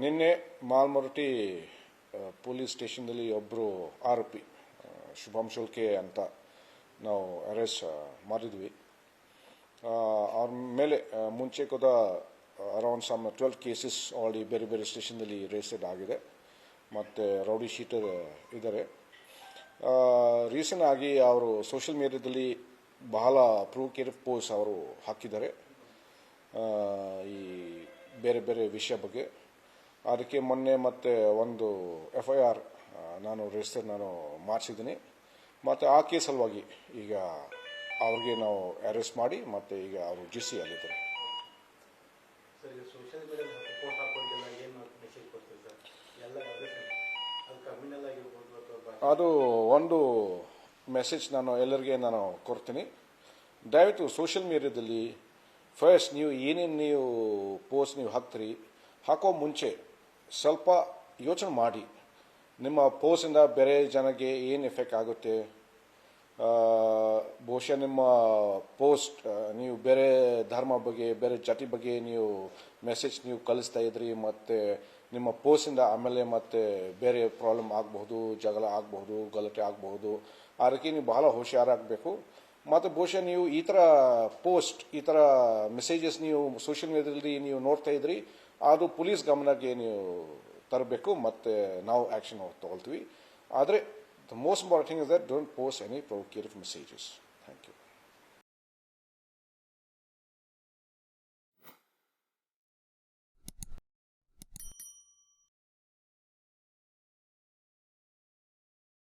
ನಿನ್ನೆ ಮಾಲ್ಮೊರಟಿ ಪೊಲೀಸ್ ಸ್ಟೇಷನ್ದಲ್ಲಿ ಒಬ್ಬರು ಆರೋಪಿ ಶುಭಂ ಶುಲ್ಕೆ ಅಂತ ನಾವು ಅರೆಸ್ಟ್ ಮಾಡಿದ್ವಿ. ಅವ್ರ ಮೇಲೆ ಮುಂಚೆ ಕೂಡ ಅರೌಂಡ್ ಸಮ್ 12 ಕೇಸಸ್ ಆಲ್ರೆಡಿ ಬೇರೆ ಬೇರೆ ಸ್ಟೇಷನ್ದಲ್ಲಿ ರಿಜಿಸ್ಟರ್ಡ್ ಆಗಿದೆ ಮತ್ತು ರೌಡಿ ಶೀಟರ್ ಇದ್ದಾರೆ. ರೀಸೆಂಟ್ ಆಗಿ ಅವರು ಸೋಷಿಯಲ್ ಮೀಡಿಯಾದಲ್ಲಿ ಬಹಳ ಪ್ರೊವೊಕೇಟಿವ್ ಪೋಸ್ಟ್ ಅವರು ಹಾಕಿದ್ದಾರೆ ಈ ಬೇರೆ ಬೇರೆ ವಿಷಯ ಬಗ್ಗೆ. ಅದಕ್ಕೆ ಮೊನ್ನೆ ಮತ್ತೆ ಒಂದು FIR ನಾನು ಮಾಡಿಸಿದ್ದೀನಿ ಮತ್ತು ಆ ಕೇಸ್ ಸಲುವಾಗಿ ಈಗ ಅವ್ರಿಗೆ ನಾವು ಅರೆಸ್ಟ್ ಮಾಡಿ ಮತ್ತು ಈಗ ಅವರು GC ಅಲ್ಲಿದ್ದಾರೆ. ಅದು ಒಂದು ಮೆಸೇಜ್ ನಾನು ಎಲ್ಲರಿಗೆ ಕೊಡ್ತೀನಿ. ದಯವಿಟ್ಟು ಸೋಷಿಯಲ್ ಮೀಡಿಯಾದಲ್ಲಿ ಫಸ್ಟ್ ನೀವು ಪೋಸ್ಟ್ ಹಾಕ್ತೀರಿ, ಹಾಕೋ ಮುಂಚೆ ಸ್ವಲ್ಪ ಯೋಚನೆ ಮಾಡಿ ನಿಮ್ಮ ಪೋಸ್ಟಿಂದ ಬೇರೆ ಜನಕ್ಕೆ ಏನು ಎಫೆಕ್ಟ್ ಆಗುತ್ತೆ. ಬಹುಶಃ ನಿಮ್ಮ ಪೋಸ್ಟ್ ನೀವು ಬೇರೆ ಧರ್ಮ ಬಗ್ಗೆ ಬೇರೆ ಜಾತಿ ಬಗ್ಗೆ ನೀವು ಮೆಸೇಜ್ ಕಳಿಸ್ತಾ ಇದ್ರಿ ಮತ್ತು ನಿಮ್ಮ ಪೋಸ್ಟಿಂದ ಆಮೇಲೆ ಮತ್ತೆ ಬೇರೆ ಪ್ರಾಬ್ಲಮ್ ಆಗಬಹುದು, ಜಗಳ ಆಗಬಹುದು, ಗಲಾಟೆ ಆಗಬಹುದು. ಅದಕ್ಕೆ ನೀವು ಬಹಳ ಹುಷಾರಾಗಬೇಕು. ಮತ್ತು ಬಹುಶಃ ನೀವು ಈ ಥರ ಪೋಸ್ಟ್ ಈ ಥರ ಮೆಸೇಜಸ್ ನೀವು ಸೋಷಿಯಲ್ ಮೀಡಿಯಾದಲ್ಲಿ ನೀವು ನೋಡ್ತಾ ಇದ್ರಿ, ಅದು ಪೊಲೀಸ್ ಗಮನಕ್ಕೆ ನೀವು ತರಬೇಕು ಮತ್ತು ನಾವು ಆ್ಯಕ್ಷನ್ ತಗೊಳ್ತೀವಿ. ಆದರೆ the most important thing is that don't post any provocative messages. Thank you.